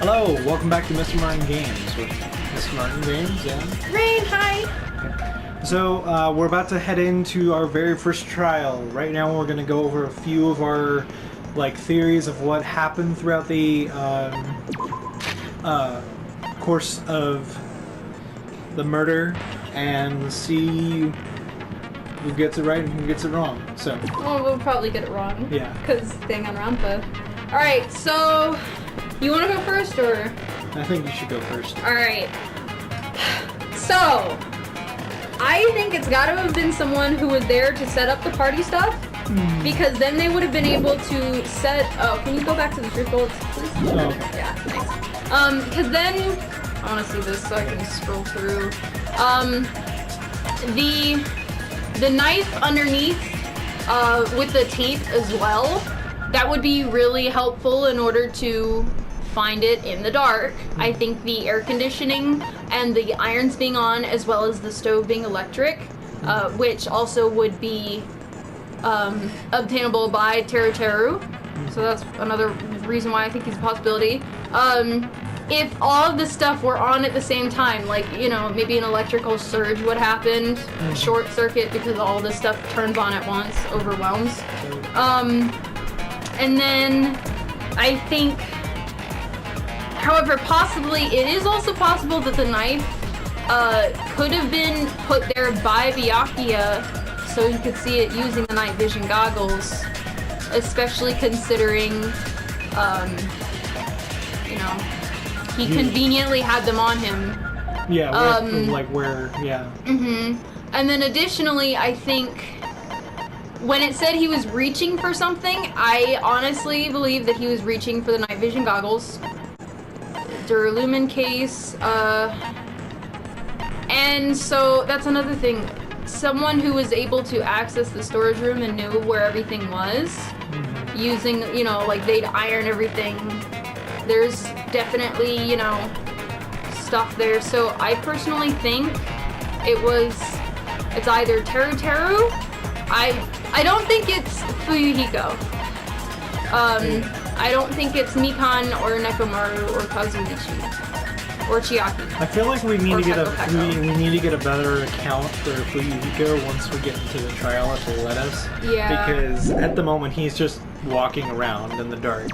Hello, welcome back to Mr.MartinGames with Mr.MartinGames and Rain, hi! So, we're about to head into our very first trial. Right now we're going to go over a few of our, theories of what happened throughout the, course of the murder and see who gets it right and who gets it wrong. So. Oh, we'll probably get it wrong. Yeah. Because Danganronpa. Alright, so... You want to go first, or...? I think you should go first. Alright. So... I think it's gotta have been someone who was there to set up the party stuff. Because then they would have been able to set... Oh, can you go back to the truth bullets, please? Oh, okay. Yeah, thanks. Because then... I want to see this so I can scroll through. The knife underneath with the tape as well, that would be really helpful in order to find it in the dark. I think the air conditioning and the irons being on, as well as the stove being electric, which also would be obtainable by Teru. So that's another reason why I think he's a possibility. If all of the stuff were on at the same time, maybe an electrical surge would happen, short circuit because all this stuff turns on at once, overwhelms. And then I think, however, possibly it is also possible that the knife could have been put there by Byakuya so he could see it using the night vision goggles, especially considering, he conveniently had them on him. Yeah, where, yeah. And then additionally, I think when it said he was reaching for something, I honestly believe that he was reaching for the night vision goggles. Duralumin case, and so that's another thing. Someone who was able to access the storage room and knew where everything was, using, they'd iron everything. There's definitely, stuff there. So I personally think it's either Teru. I don't think it's Fuyuhiko. I don't think it's Mikan or Nekomaru or Kazuichi or Chiaki. I feel like we need to get a better account for Fuyuhiko once we get into the trial if they let us. Yeah. Because at the moment he's just walking around in the dark.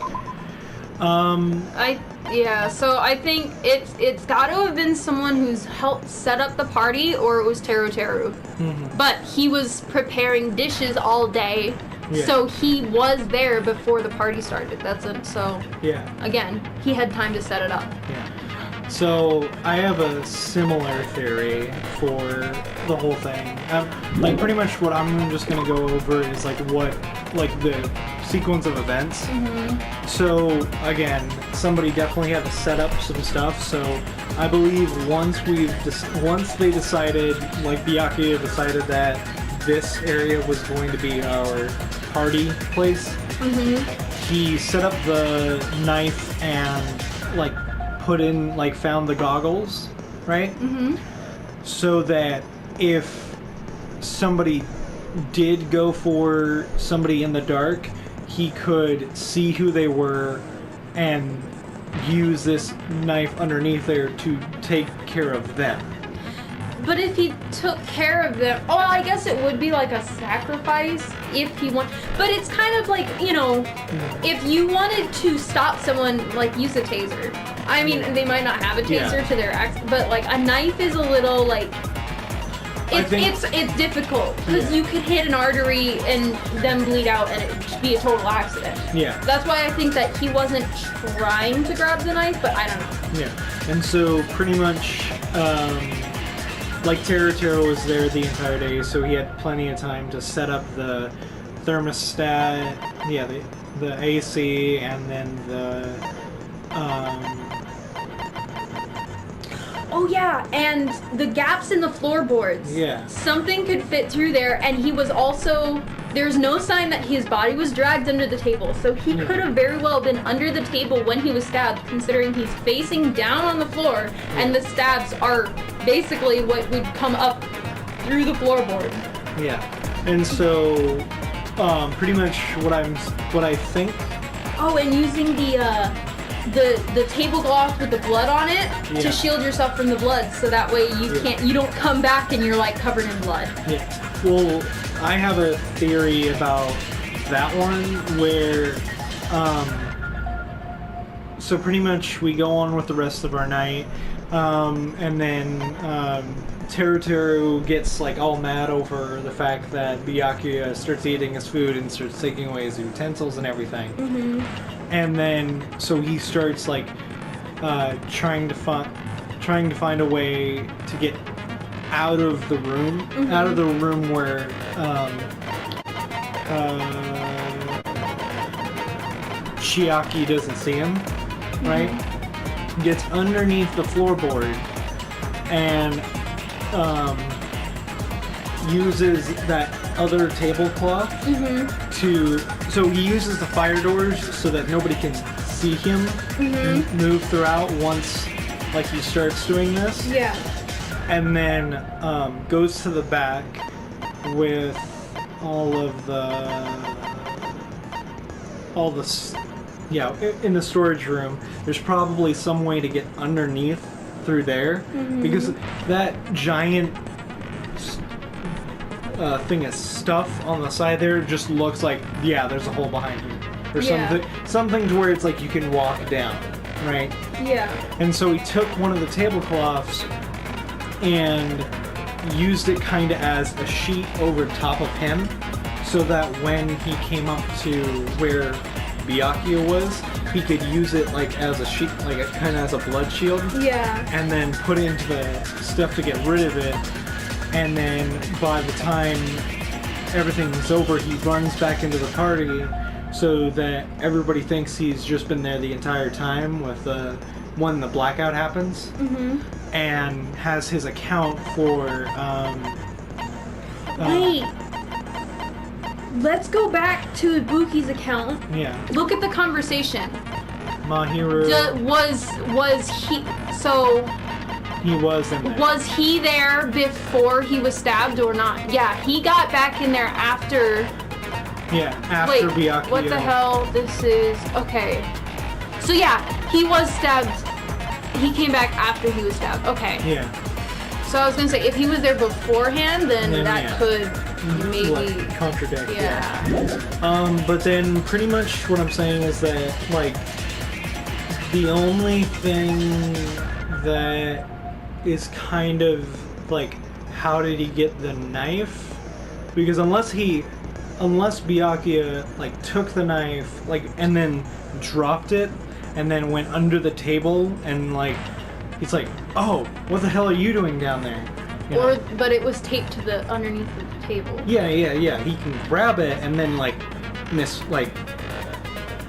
So I think it's got to have been someone who's helped set up the party, or it was Teru. But he was preparing dishes all day, so he was there before the party started. Again, he had time to set it up. Yeah. So I have a similar theory for the whole thing. Pretty much what I'm just gonna go over is the sequence of events. So again, somebody definitely had to set up some stuff. So I believe once they decided, Byakuya decided that this area was going to be our party place, he set up the knife and found the goggles, right? So that if somebody did go for somebody in the dark, he could see who they were and use this knife underneath there to take care of them. But if he took care of them, I guess it would be like a sacrifice if he want. But it's kind of like, if you wanted to stop someone, use a taser. I mean, they might not have a taser to their axe, but a knife is a little it's difficult because you could hit an artery and then bleed out and it'd be a total accident. Yeah. That's why I think that he wasn't trying to grab the knife, but I don't know. Yeah. And so pretty much, Teru was there the entire day, so he had plenty of time to set up the thermostat, the AC, and then the oh yeah, and the gaps in the floorboards. Yeah. Something could fit through there, and he was also... There's no sign that his body was dragged under the table, so he could have very well been under the table when he was stabbed, considering he's facing down on the floor, and the stabs are basically what would come up through the floorboard. Yeah. And so, pretty much what I think... Oh, and using the the tablecloth with the blood on it to shield yourself from the blood, so that way you don't come back and you're like covered in blood. Yeah. Well, I have a theory about that one where, so pretty much we go on with the rest of our night, and then Teru gets like all mad over the fact that Byakuya starts eating his food and starts taking away his utensils and everything. Mm-hmm. And then so he starts like trying to find a way to get out of the room, out of the room where Chiaki doesn't see him, right? Gets underneath the floorboard and uses that other tablecloth to. So he uses the fire doors so that nobody can see him move throughout once, like he starts doing this. Yeah. And then goes to the back with in the storage room. There's probably some way to get underneath through there because that giant thing of stuff on the side there just looks like there's a hole behind you or something to where it's like you can walk down, right? Yeah. And so he took one of the tablecloths and used it kind of as a sheet over top of him, so that when he came up to where Byakuya was, he could use it like as a sheet, like kind of as a blood shield. Yeah. And then put it into the stuff to get rid of it. And then by the time everything's over, he runs back into the party so that everybody thinks he's just been there the entire time with when the blackout happens. And has his account for wait, let's go back to Ibuki's account. Yeah. Look at the conversation. Mahiru Was he he was in there. Was he there before he was stabbed or not? Yeah, he got back in there after. Yeah, after Wait, Byakuya. what the hell? This is okay. So yeah, he was stabbed. He came back after he was stabbed. Okay. Yeah. So I was gonna say, if he was there beforehand, then that could maybe like, contradict. Yeah. But then pretty much what I'm saying is that like the only thing that is kind of like, how did he get the knife? Because unless Byakuya like took the knife like and then dropped it and then went under the table and like he's like, oh, what the hell are you doing down there? But it was taped to the underneath the table. Yeah. He can grab it and then like misplace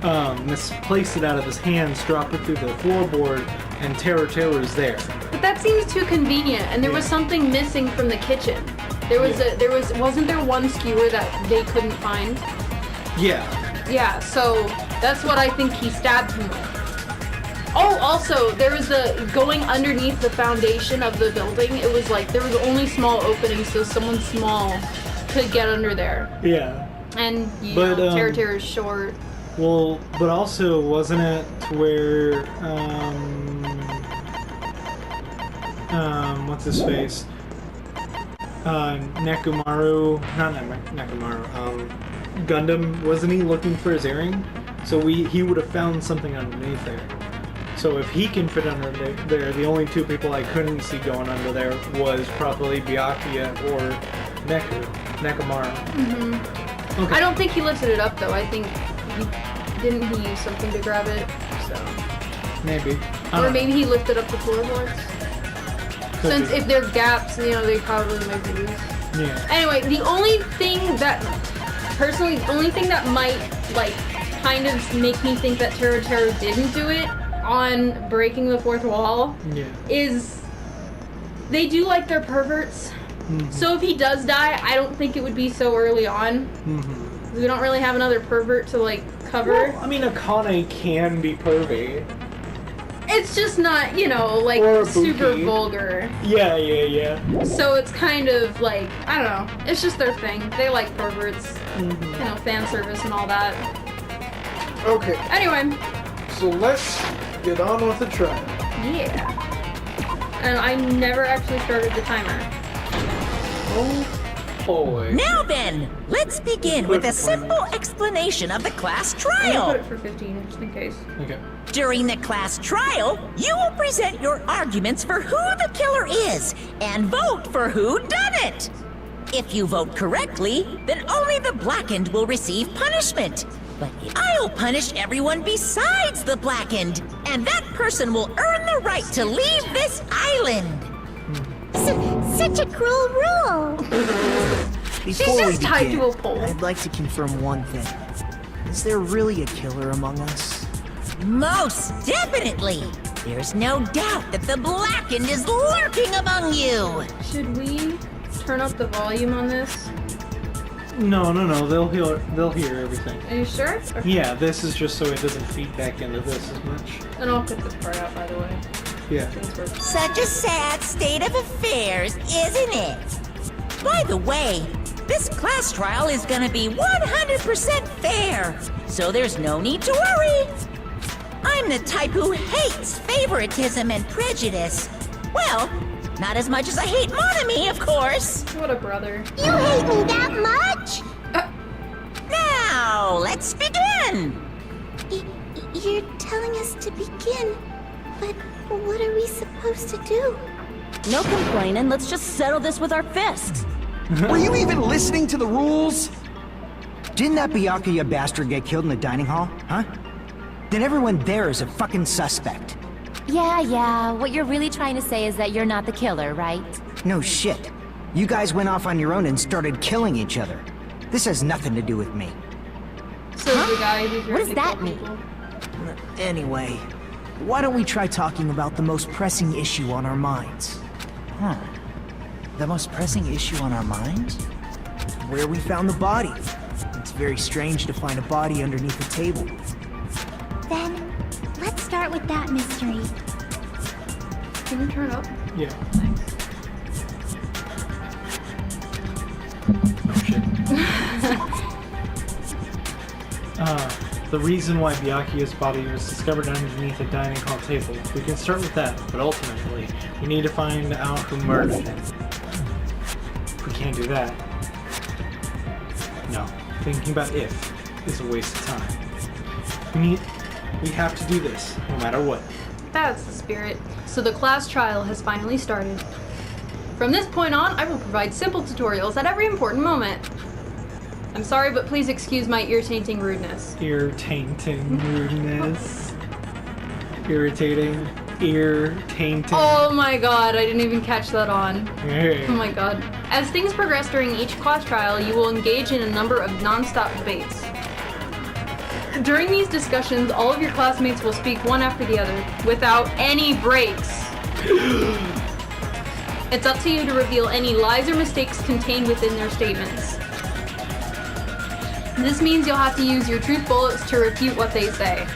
it out of his hands, drop it through the floorboard, and Teru's there. But that seems too convenient, and there was something missing from the kitchen. Wasn't there one skewer that they couldn't find? Yeah. Yeah, so that's what I think he stabbed him with. Oh, also, there was going underneath the foundation of the building, it was like, there was only small openings, so someone small could get under there. Yeah. And, Teru is short. Well, but also, wasn't it to where, what's his face? Nekomaru, not Nekomaru, Gundam, wasn't he looking for his earring? So he would have found something underneath there. So if he can fit under there, the only two people I couldn't see going under there was probably Byakuya or Nekomaru. Okay. I don't think he lifted it up though. I think didn't he use something to grab it? So maybe. Or maybe he lifted up the floorboards. Since if there are gaps, they probably might be loose. Yeah. Anyway, the only thing that might like kind of make me think that Teru didn't do it on breaking the fourth wall is they do like their perverts. So if he does die, I don't think it would be so early on. We don't really have another pervert to like cover. Well, I mean, Akane can be pervy. It's just not, like super vulgar. Yeah. So it's kind of like, I don't know. It's just their thing. They like perverts, fan service and all that. Okay. Anyway. So let's get on with the trial. Yeah. And I never actually started the timer. Oh boy. Now then, let's begin with a simple explanation of the class I'm trial. gonna put it for 15, just in case. Okay. During the class trial, you will present your arguments for who the killer is and vote for who done it. If you vote correctly, then only the blackened will receive punishment. But I'll punish everyone besides the blackened, and that person will earn the right to leave this island. Such a cruel rule. She's Before we just tied begin, to a pole. I'd like to confirm one thing. Is there really a killer among us? Most definitely. There's no doubt that the blackened is lurking among you. Should we turn up the volume on this? No. They'll hear everything. Are you sure? Yeah, this is just so it doesn't feed back into this as much. And I'll cut this part out, by the way. Yeah. Since we're... Such a sad state of affairs, isn't it? By the way, this class trial is gonna be 100% fair, so there's no need to worry. I'm the type who hates favoritism and prejudice. Well, not as much as I hate Monami, of course. What a brother. You hate me that much? Now, let's begin. You're telling us to begin, but what are we supposed to do? No complaining, let's just settle this with our fists. Were you even listening to the rules? Didn't that Byakuya bastard get killed in the dining hall, huh? Then everyone there is a fucking suspect. Yeah, what you're really trying to say is that you're not the killer, right? No shit. You guys went off on your own and started killing each other. This has nothing to do with me. So the guy who's What does ready to that kill mean? people. Anyway, why don't we try talking about the most pressing issue on our minds? The most pressing issue on our minds? Where we found the body. It's very strange to find a body underneath a table. Then, let's start with that mystery. Can you turn it up? Yeah. Thanks. Oh shit. The reason why Byakuya's body was discovered underneath a dining hall table. We can start with that, but ultimately, we need to find out who murdered him. If we can't do that, no. Thinking about if is a waste of time. We have to do this, no matter what. That's the spirit. So the class trial has finally started. From this point on, I will provide simple tutorials at every important moment. I'm sorry, but please excuse my irritating rudeness. Irritating rudeness. Irritating. Ear-tainting. Oh my god, I didn't even catch that on. Hey. Oh my god. As things progress during each class trial, you will engage in a number of non-stop debates. During these discussions, all of your classmates will speak one after the other, without any breaks. It's up to you to reveal any lies or mistakes contained within their statements. This means you'll have to use your truth bullets to refute what they say.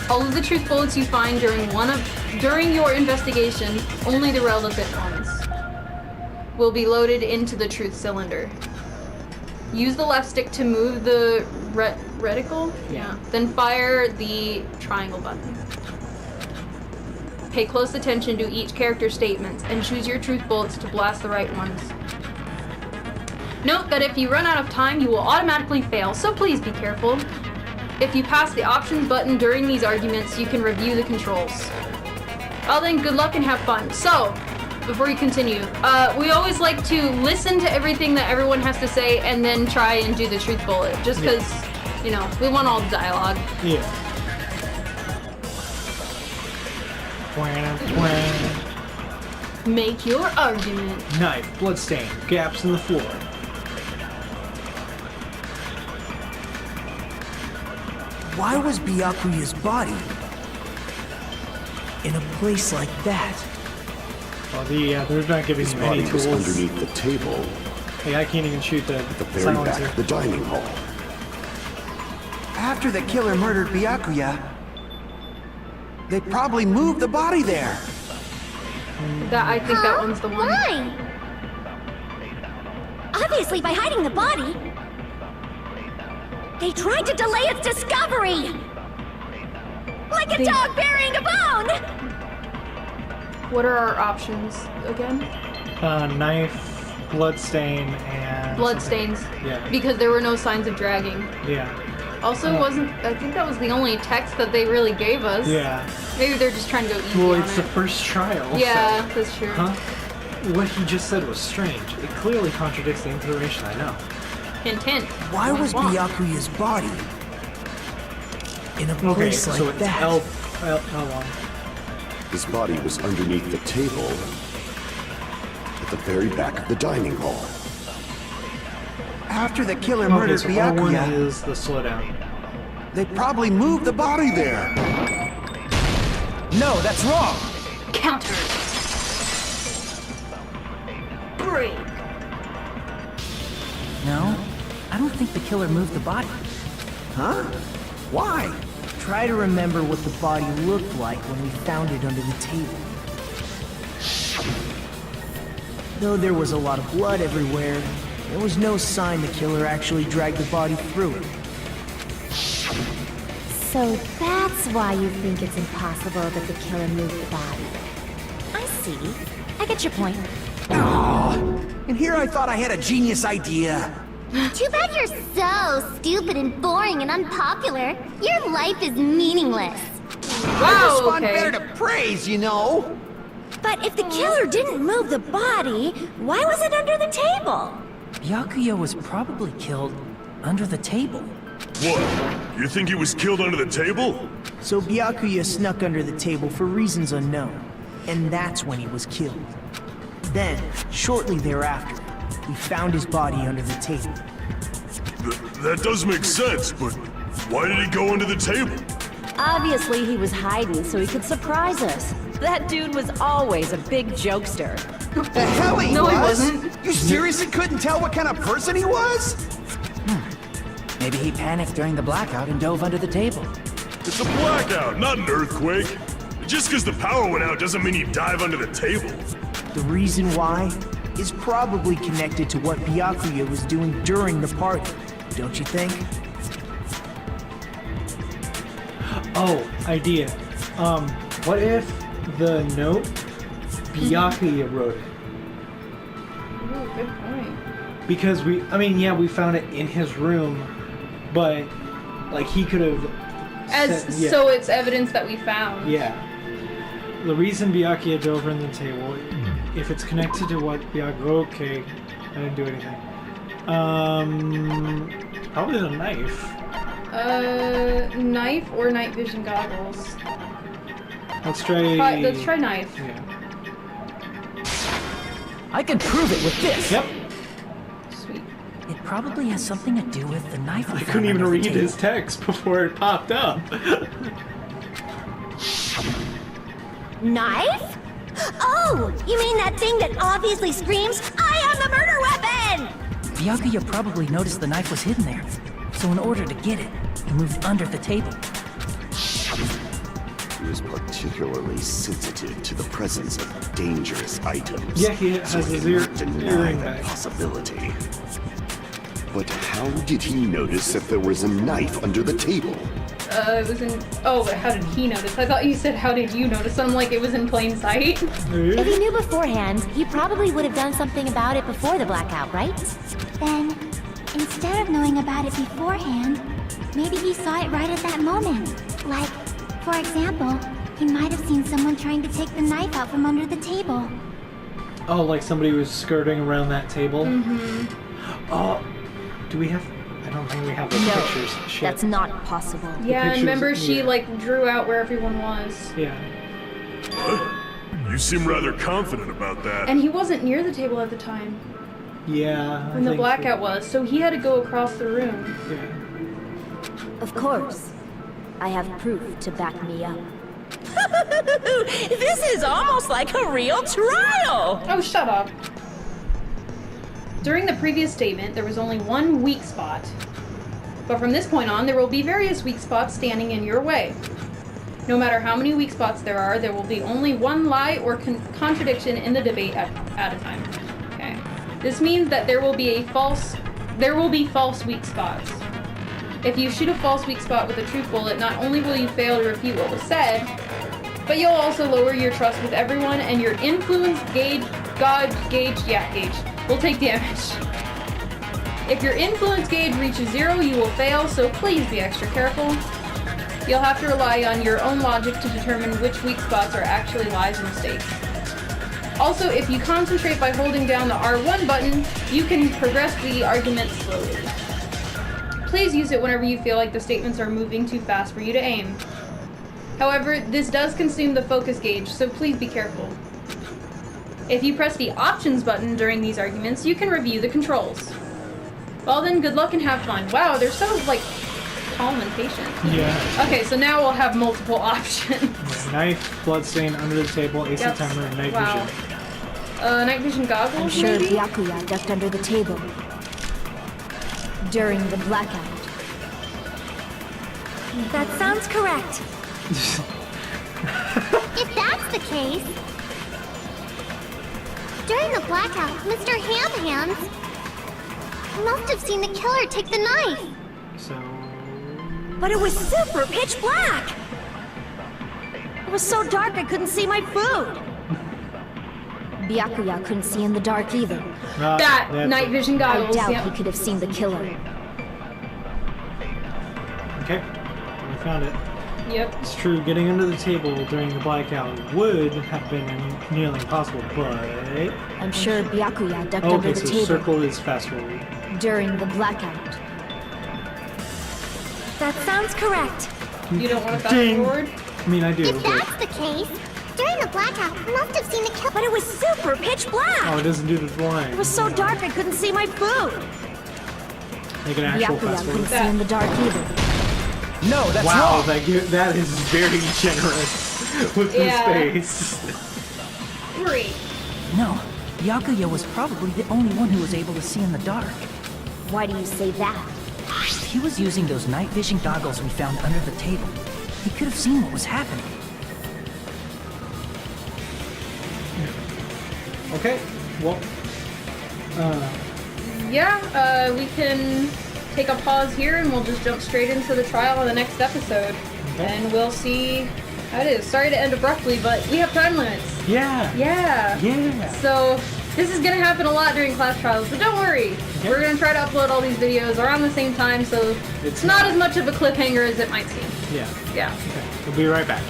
All of the truth bullets you find during your investigation, only the relevant ones, will be loaded into the truth cylinder. Use the left stick to move the reticle. Yeah. Then fire the triangle button. Pay close attention to each character's statements and choose your truth bullets to blast the right ones. Note that if you run out of time, you will automatically fail, so please be careful. If you pass the options button during these arguments, you can review the controls. Well then, good luck and have fun. So, before you continue, we always like to listen to everything that everyone has to say and then try and do the truth bullet, just because, you know, we want all the dialogue. Yeah. Make your argument. Knife, bloodstain, gaps in the floor. Why was Byakuya's body in a place like that? Well, they're not giving His him body any was tools. underneath the table Hey, I can't even shoot the at the very back silencer. of the dining hall. After the killer murdered Byakuya, they probably moved the body there. I think that one's the one. Why? Obviously by hiding the body. They tried to delay its discovery! Like a dog burying a bone! What are our options again? Knife, bloodstain, and... Bloodstains. Yeah. Because there were no signs of dragging. Yeah. Also, I think that was the only text that they really gave us. Yeah. Maybe they're just trying to go easy Well, on it's it. the first trial. Yeah, so. that's true. Huh? What he just said was strange. It clearly contradicts the information I know. Hint, hint. Why was Womp womp. Byakuya's body in a Okay, place like so it's that? how long? His body was underneath the table at the very back of the dining hall. After the killer Okay, murdered so R1 Byakuya, is the slowdown. they probably moved the body there. No, that's wrong. Counter. Break. No, I don't think the killer moved the body. Huh? Why? Try to remember what the body looked like when we found it under the table. Though there was a lot of blood everywhere, there was no sign the killer actually dragged the body through it. So that's why you think it's impossible that the killer moved the body. I see. I get your point. And here I thought I had a genius idea. Too bad you're so stupid and boring and unpopular. Your life is meaningless. Wow, Respond okay. better to praise, you know. But if the killer didn't move the body, why was it under the table? Byakuya was probably killed under the table. What? You think he was killed under the table? So Byakuya snuck under the table for reasons unknown, and that's when he was killed. Then, shortly thereafter, we found his body under the table. That does make sense, but why did he go under the table? Obviously, he was hiding so he could surprise us. That dude was always a big jokester. The hell he No, was? he wasn't. You seriously couldn't tell what kind of person he was? Maybe he panicked during the blackout and dove under the table. It's a blackout, not an earthquake. Just because the power went out doesn't mean he'd dive under the table. The reason why is probably connected to what Byakuya was doing during the party, don't you think? Oh, idea. What if the note Byakuya wrote it? Ooh, good point. Because we found it in his room, but like he could have. So it's evidence that we found. Yeah. The reason Byakuya dove under the table, if it's connected to what Byakuya. Okay, I didn't do anything. Probably the knife. Knife or night vision goggles? Let's try. Let's try knife. Yeah. I can prove it with this! Yep. Sweet. It probably has something to do with the knife. I couldn't even read his text before it popped up. Knife? Oh, you mean that thing that obviously screams, I am the murder weapon! Byakuya probably noticed the knife was hidden there. So in order to get it, he moved under the table. He was particularly sensitive to the presence of dangerous items. Yeah, he has so he his could not deny earring that back. possibility. But how did he notice that there was a knife under the table? It was in. Oh, but how did he notice? I thought you said, how did you notice? I'm like, it was in plain sight. If he knew beforehand, he probably would have done something about it before the blackout, right? Then, instead of knowing about it beforehand, maybe he saw it right at that moment. Like, for example, he might have seen someone trying to take the knife out from under the table. Oh, like somebody was skirting around that table? Mm-hmm. Oh, do we have... I don't think we have the pictures. Shit. That's not possible. Yeah, pictures- remember she yeah. like drew out where everyone was. Yeah. What? You seem rather confident about that. And he wasn't near the table at the time Yeah. I when the think blackout so. was, so he had to go across the room. Yeah. Of course. I have proof to back me up. This is almost like a real trial! Oh, shut up. During the previous statement, there was only one weak spot. But from this point on, there will be various weak spots standing in your way. No matter how many weak spots there will be only one lie or contradiction in the debate at a time. Okay. This means that there will be false weak spots. If you shoot a false weak spot with a truth bullet, not only will you fail to refute what was said, but you'll also lower your trust with everyone, and your influence gauge will take damage. If your influence gauge reaches 0, you will fail, so please be extra careful. You'll have to rely on your own logic to determine which weak spots are actually lies and mistakes. Also, if you concentrate by holding down the R1 button, you can progress the argument slowly. Please use it whenever you feel like the statements are moving too fast for you to aim. However, this does consume the focus gauge, so please be careful. If you press the options button during these arguments, you can review the controls. Well then, good luck and have fun. Wow, they're so, like, calm and patient. Yeah. Okay, so now we'll have multiple options. Yeah, knife, bloodstain, under the table, AC timer, and night Wow. vision. Night vision goggles, I'm sure maybe? Byakuya ducked under the table during the blackout. That sounds correct. If that's the case... During the blackout, Mr. Ham Hands must have seen the killer take the knife. So... But it was super pitch black! It was so dark I couldn't see my food! Byakuya couldn't see in the dark either. That night vision I goggles, doubt yep. he could have seen the killer. Okay, I found it. Yep. It's true, getting under the table during the blackout would have been nearly impossible, but... I'm sure Byakuya ducked under Okay, the so table circle is fast forward. during the blackout. That sounds correct. You don't want to fast Ding. forward? I mean, I do, If but... that's the case, during the blackout, must have seen the killer. But it was super pitch black! Oh, it doesn't do the blind. It was so dark I couldn't see my food! Make an actual Byakuya fast couldn't forward. see in the dark either. No, that's Wow, wrong. that is very generous with Yeah. the space. Great. No, Byakuya was probably the only one who was able to see in the dark. Why do you say that? He was using those night vision goggles we found under the table. He could have seen what was happening. Okay, well... Yeah, we can take a pause here and we'll just jump straight into the trial on the next episode. Okay. And we'll see how it is. Sorry to end abruptly, but we have time limits. Yeah! Yeah. Yeah! So this is gonna happen a lot during class trials, but don't worry. Okay. We're gonna try to upload all these videos around the same time, so it's not as much of a cliffhanger as it might seem. Yeah. Yeah. Okay, we'll be right back.